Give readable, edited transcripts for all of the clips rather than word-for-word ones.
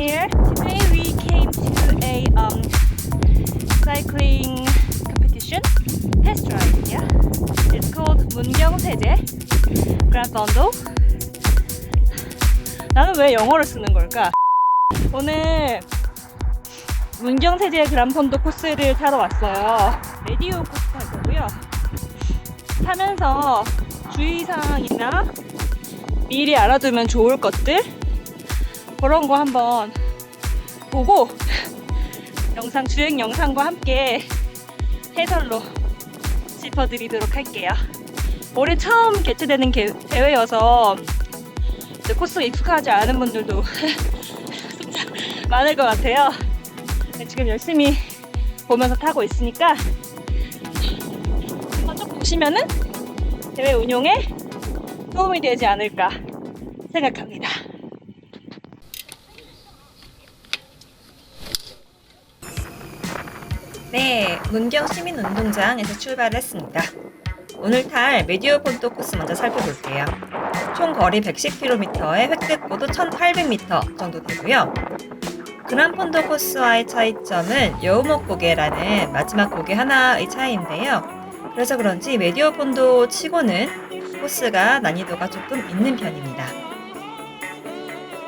here. Today we came to a cycling competition test ride. Yeah, it's called 문경세제 Grand Fondo. 나는 왜 영어를 쓰는 걸까? 오늘 문경세제 그란폰도 코스를 타러 왔어요. 레디오 코스 탈 거고요. 타면서 주의사항이나 미리 알아두면 좋을 것들 그런 거 한번 보고 주행 영상과 함께 해설로 짚어드리도록 할게요. 올해 처음 개최되는 대회여서 코스가 익숙하지 않은 분들도 많을 것 같아요. 지금 열심히 보면서 타고 있으니까 한번 쭉 보시면은 대회 운용에 도움이 되지 않을까 생각합니다. 네, 문경 시민운동장에서 출발을 했습니다. 오늘 탈 메디오 폰도 코스 먼저 살펴볼게요. 총 거리 110km에 획득고도 1800m 정도 되고요. 그란폰도 코스와의 차이점은 여우목 고개라는 마지막 고개 하나의 차이인데요. 그래서 그런지 메디오 폰도 치고는 코스가 난이도가 조금 있는 편입니다.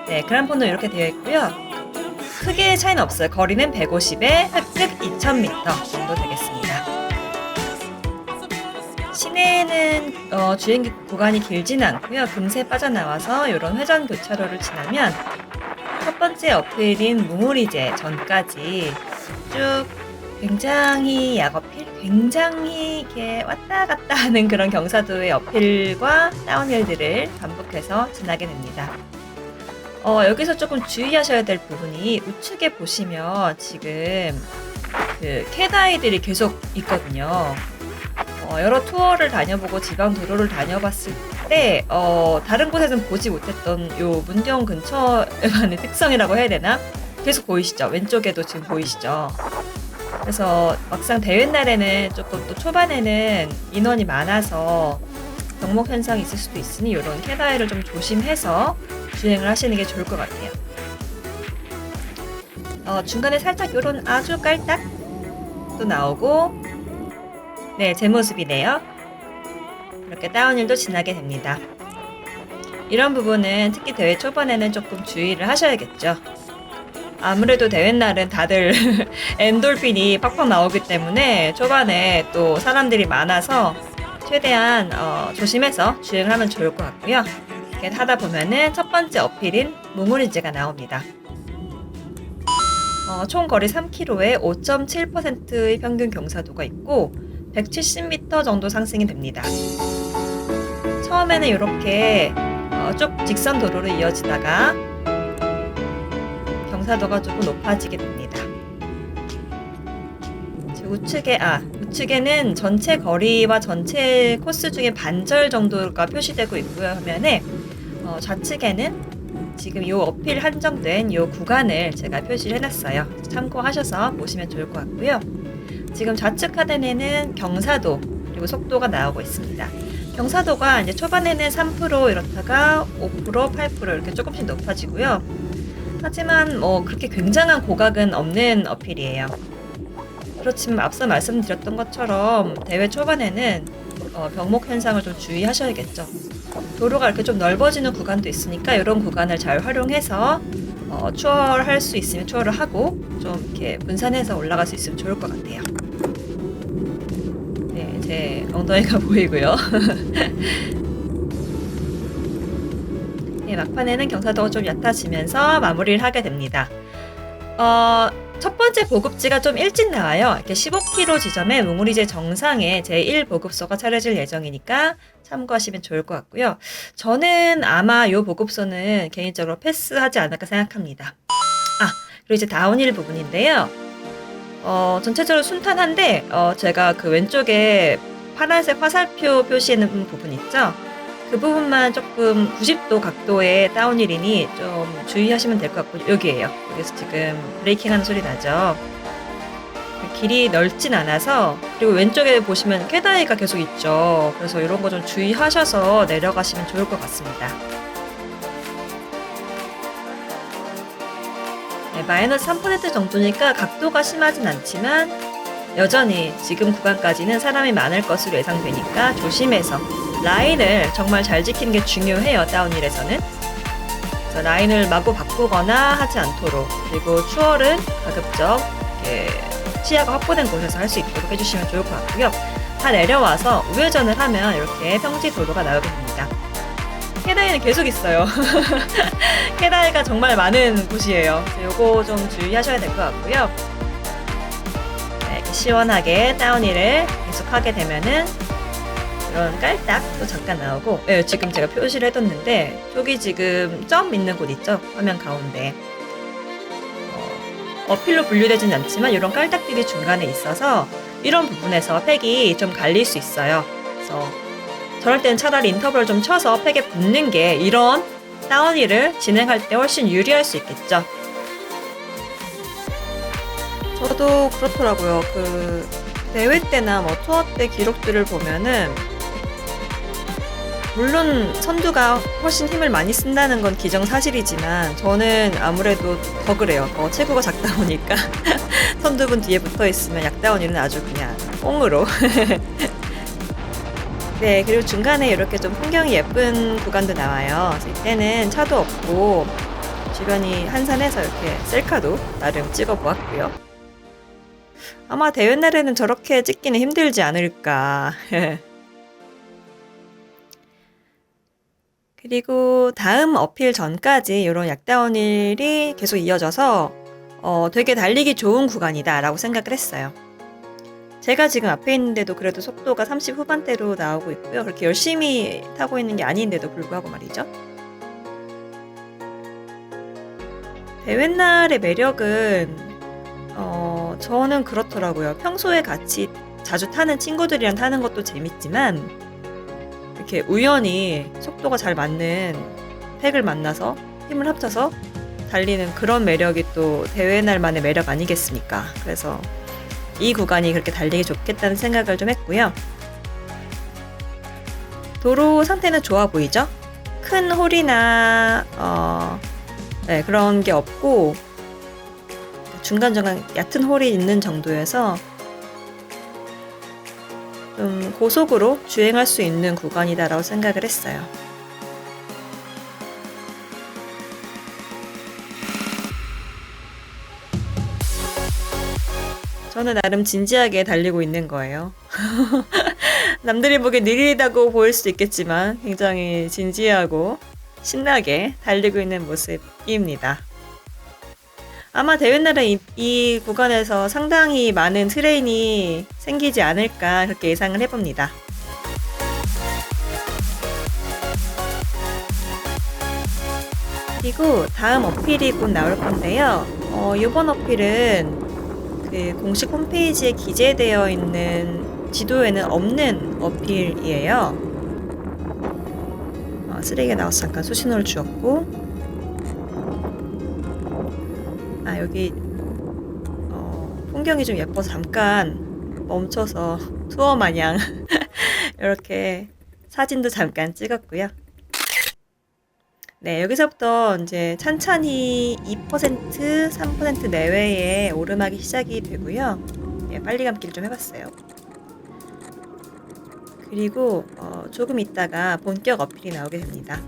네, 그란폰도 이렇게 되어 있고요. 크게 차이는 없어요. 거리는 150에 획득 2000m 정도 되겠습니다. 시내에는 주행 구간이 길지는 않고요. 금세 빠져나와서 이런 회전 교차로를 지나면 첫 번째 어필인 무무리제 전까지 쭉 굉장히 약어필, 굉장히 이렇게 왔다 갔다 하는 그런 경사도의 어필과 다운힐들을 반복해서 지나게 됩니다. 여기서 조금 주의하셔야 될 부분이 우측에 보시면 지금 그 캣아이들이 계속 있거든요. 여러 투어를 다녀보고 지방 도로를 다녀봤을 때 다른 곳에서는 보지 못했던 요 문경 근처에만의 특성이라고 해야 되나? 계속 보이시죠? 왼쪽에도 지금 보이시죠? 그래서 막상 대회 날에는 조금 또 초반에는 인원이 많아서 병목 현상이 있을 수도 있으니 이런 캣아이를 좀 조심해서 주행을 하시는 게 좋을 것 같아요. 중간에 살짝 요런 아주 깔딱 또 나오고 네, 제 모습이네요. 이렇게 다운힐도 지나게 됩니다. 이런 부분은 특히 대회 초반에는 조금 주의를 하셔야겠죠. 아무래도 대회 날은 다들 엔돌핀이 팍팍 나오기 때문에 초반에 또 사람들이 많아서 최대한 조심해서 주행을 하면 좋을 것 같고요. 이렇게 하다 보면은 첫 번째 어필인 무무리제가 나옵니다. 총 거리 3km에 5.7%의 평균 경사도가 있고 170m 정도 상승이 됩니다. 처음에는 이렇게 쭉 직선 도로로 이어지다가 경사도가 조금 높아지게 됩니다. 우측에는 전체 거리와 전체 코스 중에 반절 정도가 표시되고 있고요. 화면에 좌측에는 지금 이 어필 한정된 이 구간을 제가 표시를 해놨어요. 참고하셔서 보시면 좋을 것 같고요. 지금 좌측 하단에는 경사도 그리고 속도가 나오고 있습니다. 경사도가 이제 초반에는 3% 이렇다가 5%, 8% 이렇게 조금씩 높아지고요. 하지만 그렇게 굉장한 고각은 없는 어필이에요. 그렇지만 앞서 말씀드렸던 것처럼 대회 초반에는 병목 현상을 좀 주의하셔야겠죠. 도로가 이렇게 좀 넓어지는 구간도 있으니까 이런 구간을 잘 활용해서 추월을 할 수 있으면 추월을 하고 좀 이렇게 분산해서 올라갈 수 있으면 좋을 것 같아요. 네, 제 엉덩이가 보이고요. 네, 막판에는 경사도가 좀 얕아지면서 마무리를 하게 됩니다. 첫 번째 보급지가 좀 일찍 나와요. 이렇게 15km 지점에 무무리제 정상에 제1 보급소가 차려질 예정이니까 참고하시면 좋을 것 같고요. 저는 아마 이 보급소는 개인적으로 패스하지 않을까 생각합니다. 그리고 이제 다운힐 부분인데요. 전체적으로 순탄한데 제가 그 왼쪽에 파란색 화살표 표시하는 부분 있죠? 그 부분만 조금 90도 각도의 다운힐이니 좀 주의하시면 될 것 같고 여기에요. 여기서 지금 브레이킹하는 소리 나죠. 길이 넓진 않아서 그리고 왼쪽에 보시면 캣아이가 계속 있죠. 그래서 이런 거 좀 주의하셔서 내려가시면 좋을 것 같습니다. 네, 마이너스 3% 정도니까 각도가 심하진 않지만 여전히 지금 구간까지는 사람이 많을 것으로 예상되니까 조심해서 라인을 정말 잘 지키는 게 중요해요. 다운힐에서는. 그래서 라인을 마구 바꾸거나 하지 않도록, 그리고 추월은 가급적 이렇게 시야가 확보된 곳에서 할 수 있도록 해주시면 좋을 것 같고요. 다 내려와서 우회전을 하면 이렇게 평지 도로가 나오게 됩니다. 캐다이는 계속 있어요. 캐다이가 정말 많은 곳이에요. 요거 좀 주의하셔야 될 것 같고요. 네, 이렇게 시원하게 다운힐을 계속 하게 되면은 이런 깔딱도 잠깐 나오고, 네, 지금 제가 표시를 해뒀는데 저기 지금 점 있는 곳 있죠? 화면 가운데. 어필로 분류되진 않지만 이런 깔딱들이 중간에 있어서 이런 부분에서 팩이 좀 갈릴 수 있어요. 그래서 저럴 때는 차라리 인터벌을 좀 쳐서 팩에 붙는 게 이런 다운힐을 진행할 때 훨씬 유리할 수 있겠죠. 저도 그렇더라고요. 그 대회 때나 뭐 투어 때 기록들을 보면은 물론 선두가 훨씬 힘을 많이 쓴다는 건 기정사실이지만 저는 아무래도 더 그래요. 더 체구가 작다 보니까 선두분 뒤에 붙어 있으면 약다운힐은 아주 그냥 뽕으로. 네, 그리고 중간에 이렇게 좀 풍경이 예쁜 구간도 나와요. 이때는 차도 없고 주변이 한산해서 이렇게 셀카도 나름 찍어보았고요. 아마 대회 날에는 저렇게 찍기는 힘들지 않을까. 그리고 다음 어필 전까지 이런 약다운힐이 계속 이어져서 되게 달리기 좋은 구간이다 라고 생각을 했어요. 제가 지금 앞에 있는데도 그래도 속도가 30 후반대로 나오고 있고요. 그렇게 열심히 타고 있는 게 아닌데도 불구하고 말이죠. 대회 날의 매력은 저는 그렇더라고요. 평소에 같이 자주 타는 친구들이랑 타는 것도 재밌지만 이렇게 우연히 속도가 잘 맞는 팩을 만나서 힘을 합쳐서 달리는 그런 매력이 또 대회 날만의 매력 아니겠습니까? 그래서 이 구간이 그렇게 달리기 좋겠다는 생각을 좀 했고요. 도로 상태는 좋아 보이죠? 큰 홀이나 네, 그런 게 없고 중간중간 얕은 홀이 있는 정도여서 좀 고속으로 주행할 수 있는 구간이다라고 생각을 했어요. 저는 나름 진지하게 달리고 있는 거예요. 남들이 보기엔 느리다고 보일 수도 있겠지만 굉장히 진지하고 신나게 달리고 있는 모습입니다. 아마 대회 날에 이 구간에서 상당히 많은 트레인이 생기지 않을까 그렇게 예상을 해봅니다. 그리고 다음 어필이 곧 나올 건데요. 이번 어필은 그 공식 홈페이지에 기재되어 있는 지도에는 없는 어필이에요. 쓰레기가 나와서 잠깐 수신호를 주었고, 여기 풍경이 좀 예뻐서 잠깐 멈춰서 투어 마냥 이렇게 사진도 잠깐 찍었고요. 네, 여기서부터 이제 찬찬히 2%, 3% 내외의 오르막이 시작이 되고요. 네, 빨리 감기를 좀 해봤어요. 그리고 조금 있다가 본격 어필이 나오게 됩니다.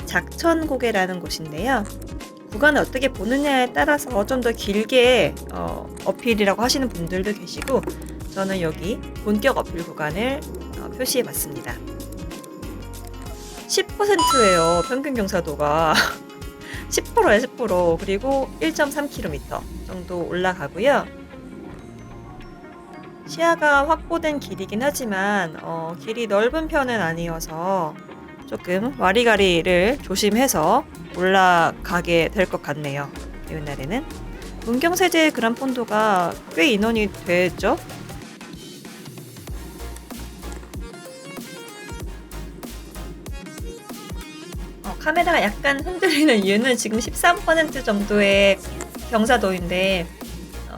작천고개라는 곳인데요. 구간을 어떻게 보느냐에 따라서 좀 더 길게 어필이라고 하시는 분들도 계시고, 저는 여기 본격 어필 구간을 표시해 봤습니다. 10%예요. 평균 경사도가 10%예요. 10%. 그리고 1.3km 정도 올라가고요. 시야가 확보된 길이긴 하지만 길이 넓은 편은 아니어서 조금 와리가리를 조심해서 올라가게 될 것 같네요. 이날에는 문경세제 그란폰도가 꽤 인원이 됐죠. 카메라가 약간 흔들리는 이유는 지금 13% 정도의 경사도인데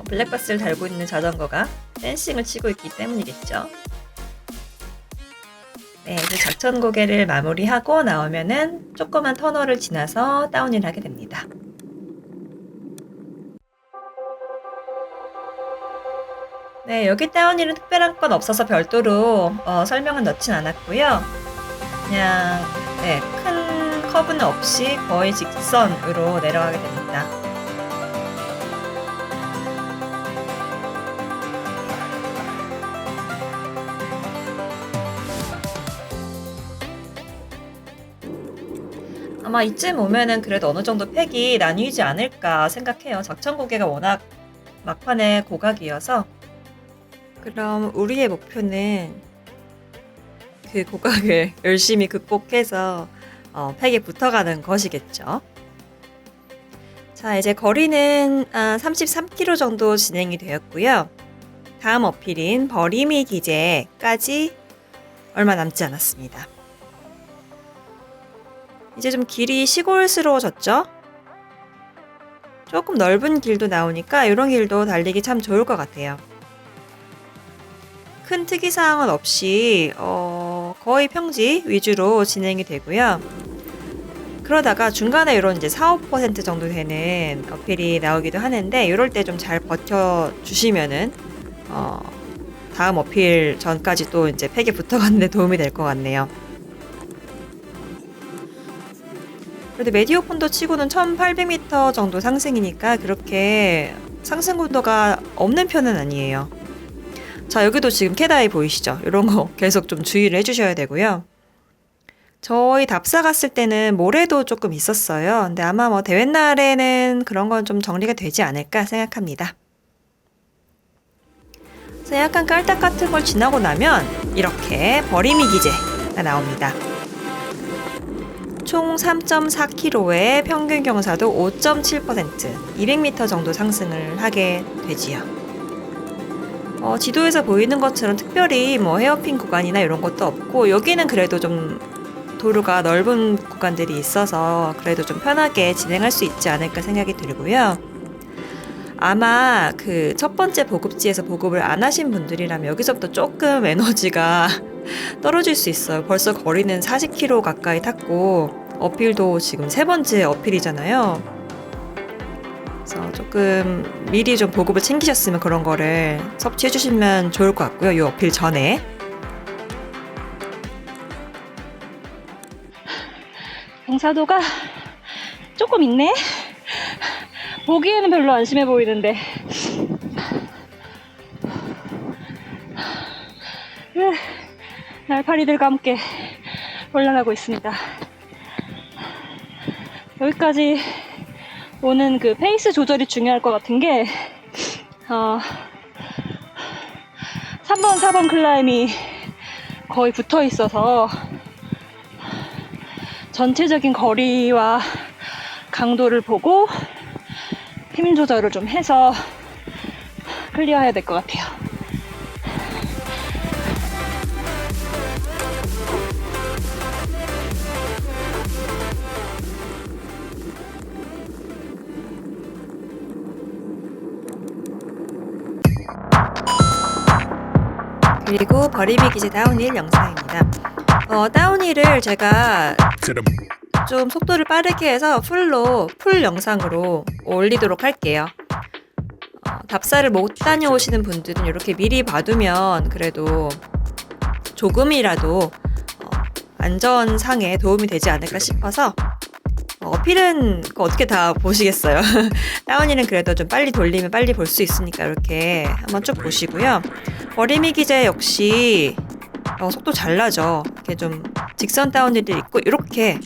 블랙박스를 달고 있는 자전거가 댄싱을 치고 있기 때문이겠죠. 네, 이제 작천고개를 마무리하고 나오면은 조그만 터널을 지나서 다운힐 하게 됩니다. 네, 여기 다운힐은 특별한 건 없어서 별도로 설명은 넣진 않았고요. 그냥 네, 큰 커브는 없이 거의 직선으로 내려가게 됩니다. 아마 이쯤 오면은 그래도 어느 정도 팩이 나뉘지 않을까 생각해요. 작천 고개가 워낙 막판에 고각이어서. 그럼 우리의 목표는 그 고각을 열심히 극복해서 팩에 붙어가는 것이겠죠. 자, 이제 거리는 33km 정도 진행이 되었고요. 다음 어필인 버리미 기제까지 얼마 남지 않았습니다. 이제 좀 길이 시골스러워졌죠? 조금 넓은 길도 나오니까 이런 길도 달리기 참 좋을 것 같아요. 큰 특이사항은 없이 거의 평지 위주로 진행이 되고요. 그러다가 중간에 이런 이제 4~5% 정도 되는 어필이 나오기도 하는데 이럴 때 좀 잘 버텨주시면은 다음 어필 전까지 또 이제 팩에 붙어가는 데 도움이 될 것 같네요. 그래도 메디오 폰도 치고는 1800m 정도 상승이니까 그렇게 상승 고도가 없는 편은 아니에요. 자, 여기도 지금 캐다이 보이시죠? 이런 거 계속 좀 주의를 해주셔야 되고요. 저희 답사 갔을 때는 모래도 조금 있었어요. 근데 아마 뭐 대회 날에는 그런 건 좀 정리가 되지 않을까 생각합니다. 그래서 약간 깔딱 같은 걸 지나고 나면 이렇게 버리미 기제가 나옵니다. 총 3.4km의 평균 경사도 5.7%, 200m 정도 상승을 하게 되지요. 지도에서 보이는 것처럼 특별히 뭐 헤어핀 구간이나 이런 것도 없고 여기는 그래도 좀 도로가 넓은 구간들이 있어서 그래도 좀 편하게 진행할 수 있지 않을까 생각이 들고요. 아마 그 첫 번째 보급지에서 보급을 안 하신 분들이라면 여기서부터 조금 에너지가 떨어질 수 있어요. 벌써 거리는 40km 가까이 탔고 어필도 지금 세 번째 어필이잖아요. 그래서 조금 미리 좀 보급을 챙기셨으면 그런 거를 섭취해 주시면 좋을 것 같고요. 이 어필 전에. 경사도가 조금 있네. 보기에는 별로 안 심해 보이는데. 날파리들과 함께 올라가고 있습니다. 여기까지 오는 그 페이스 조절이 중요할 것 같은 게 3번, 4번 클라임이 거의 붙어 있어서 전체적인 거리와 강도를 보고 힘 조절을 좀 해서 클리어해야 될 것 같아요. 그리고 버리미 기제 다운힐 영상입니다. 다운힐을 제가 좀 속도를 빠르게 해서 풀 영상으로 올리도록 할게요. 답사를 못 다녀오시는 분들은 이렇게 미리 봐두면 그래도 조금이라도 안전상에 도움이 되지 않을까 싶어서 어필은 어떻게 다 보시겠어요. 다운힐은 그래도 좀 빨리 돌리면 빨리 볼 수 있으니까 이렇게 한번 쭉 보시고요. 버리미 기제 역시 속도 잘 나죠. 이렇게 좀 직선 다운힐이 있고 이렇게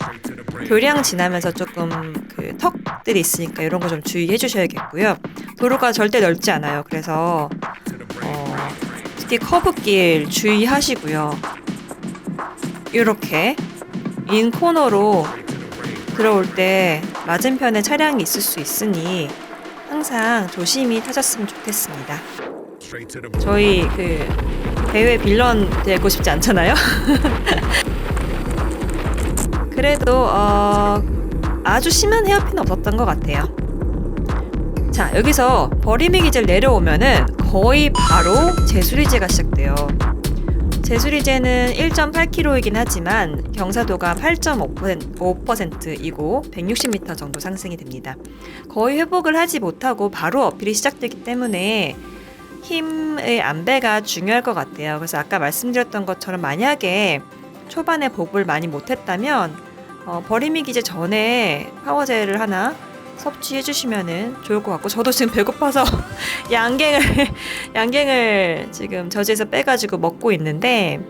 교량 지나면서 조금 그 턱들이 있으니까 이런 거 좀 주의해 주셔야겠고요. 도로가 절대 넓지 않아요. 그래서 특히 커브길 주의하시고요. 이렇게 인 코너로 들어올 때 맞은편에 차량이 있을 수 있으니 항상 조심히 타셨으면 좋겠습니다. 저희 그 대회 빌런 되고 싶지 않잖아요. 그래도 아주 심한 헤어핀은 없었던 것 같아요. 자, 여기서 버리미 기제를 내려오면은 거의 바로 제수리제가 시작돼요. 제수리제는 1.8km이긴 하지만 경사도가 8.5%이고 160m 정도 상승이 됩니다. 거의 회복을 하지 못하고 바로 어필이 시작되기 때문에 힘의 안배가 중요할 것 같아요. 그래서 아까 말씀드렸던 것처럼 만약에 초반에 복을 많이 못했다면 버림이 기제 전에 파워젤을 하나 섭취해 주시면은 좋을 것 같고, 저도 지금 배고파서 양갱을 지금 저지에서 빼가지고 먹고 있는데,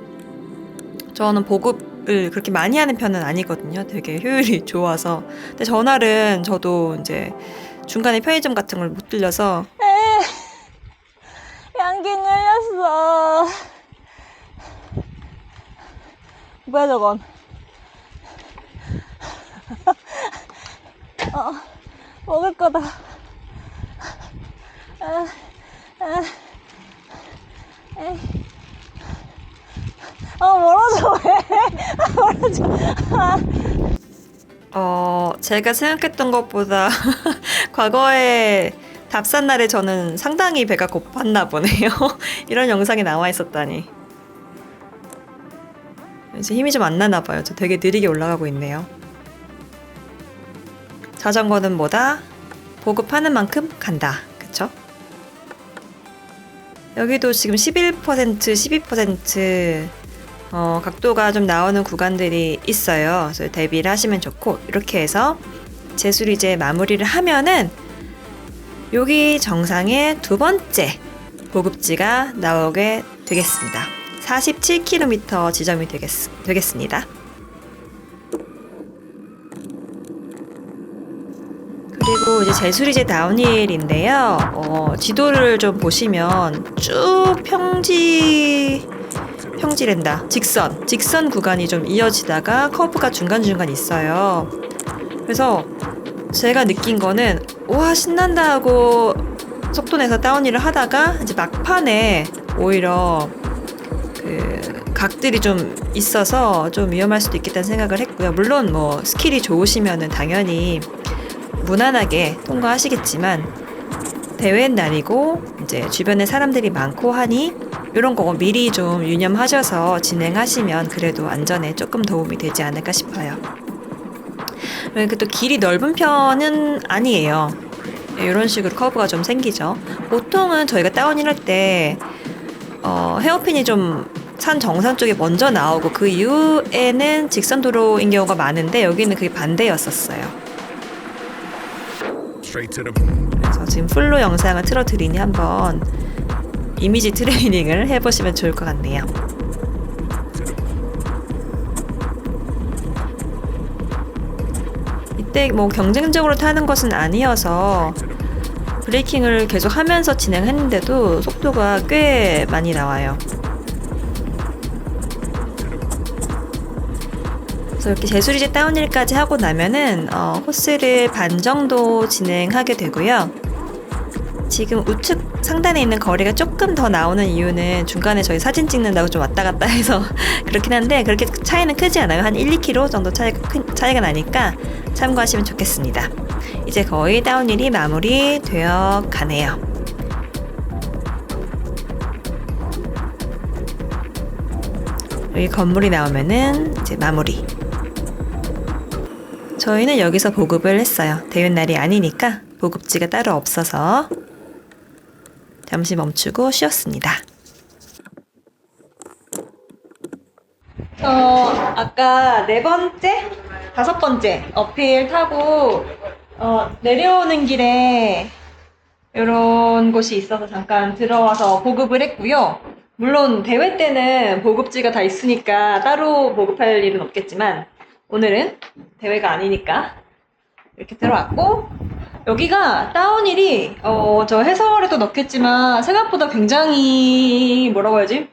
저는 보급을 그렇게 많이 하는 편은 아니거든요. 되게 효율이 좋아서. 근데 전날은 저도 이제 중간에 편의점 같은 걸 못 들려서 양기 늘렸어. 뭐야 저건? 먹을 거다. 멀어져 왜? 멀어져. 제가 생각했던 것보다 과거에 답산 날에 저는 상당히 배가 고팠나 보네요. 이런 영상이 나와 있었다니. 이제 힘이 좀 안 나나 봐요. 저 되게 느리게 올라가고 있네요. 자전거는 뭐다? 보급하는 만큼 간다. 그쵸? 여기도 지금 11%, 12% 각도가 좀 나오는 구간들이 있어요. 그래서 대비를 하시면 좋고, 이렇게 해서 제수리제 마무리를 하면은 여기 정상의 두 번째 보급지가 나오게 되겠습니다. 47km 지점이 되겠습니다. 그리고 이제 제수리제 다운힐인데요. 지도를 좀 보시면 쭉 평지랜다. 직선 구간이 좀 이어지다가 커브가 중간중간 있어요. 그래서 제가 느낀 거는 와 신난다 하고 속도 내서 다운힐을 하다가 이제 막판에 오히려 그 각들이 좀 있어서 좀 위험할 수도 있겠다는 생각을 했고요. 물론 뭐 스킬이 좋으시면은 당연히 무난하게 통과하시겠지만, 대회 날이고 이제 주변에 사람들이 많고 하니 이런 거 미리 좀 유념하셔서 진행하시면 그래도 안전에 조금 도움이 되지 않을까 싶어요. 그리고 또 길이 넓은 편은 아니에요. 이런 식으로 커브가 좀 생기죠. 보통은 저희가 다운힐 할 때 헤어핀이 좀 산 정상 쪽에 먼저 나오고 그 이후에는 직선 도로인 경우가 많은데, 여기는 그게 반대였었어요. 그래서 지금 풀로 영상을 틀어드리니 한번 이미지 트레이닝을 해보시면 좋을 것 같네요. 이때 뭐 경쟁적으로 타는 것은 아니어서 브레이킹을 계속 하면서 진행했는데도 속도가 꽤 많이 나와요. 그래서 이렇게 제수리제 다운힐까지 하고 나면은 코스를 반 정도 진행하게 되고요. 지금 우측 상단에 있는 거리가 조금 더 나오는 이유는 중간에 저희 사진 찍는다고 좀 왔다 갔다 해서 그렇긴 한데, 그렇게 차이는 크지 않아요. 한 1, 2km 정도 차이가 나니까 참고하시면 좋겠습니다. 이제 거의 다운힐이 마무리 되어 가네요. 여기 건물이 나오면은 이제 마무리. 저희는 여기서 보급을 했어요. 대회 날이 아니니까 보급지가 따로 없어서 잠시 멈추고 쉬었습니다. 아까 4번째? 5번째 어필 타고 내려오는 길에 이런 곳이 있어서 잠깐 들어와서 보급을 했고요. 물론 대회 때는 보급지가 다 있으니까 따로 보급할 일은 없겠지만, 오늘은 대회가 아니니까 이렇게 들어왔고, 여기가 다운힐이 저 해설에도 넣겠지만 생각보다 굉장히 뭐라고 해야지?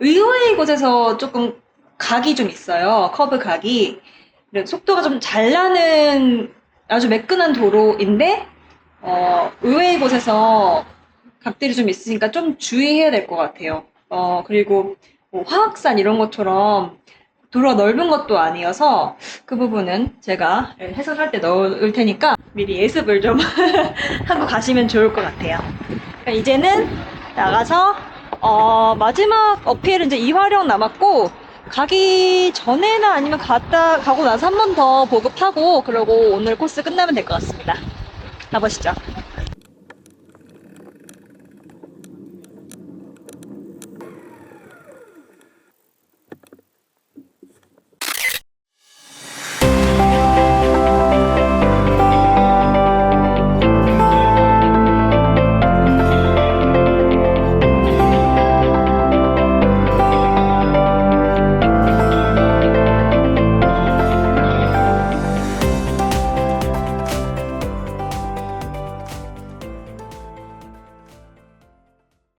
의외의 곳에서 조금 각이 좀 있어요. 커브 각이. 속도가 좀 잘 나는 아주 매끈한 도로인데 의외의 곳에서 각들이 좀 있으니까 좀 주의해야 될 것 같아요. 그리고 뭐 화학산 이런 것처럼 도로가 넓은 것도 아니어서 그 부분은 제가 해설할 때 넣을 테니까 미리 예습을 좀 하고 가시면 좋을 것 같아요. 그러니까 이제는 나가서 마지막 어필은 이제 이화령 남았고, 가기 전에나 아니면 가고 나서 한 번 더 보급하고 그러고 오늘 코스 끝나면 될 것 같습니다. 가보시죠.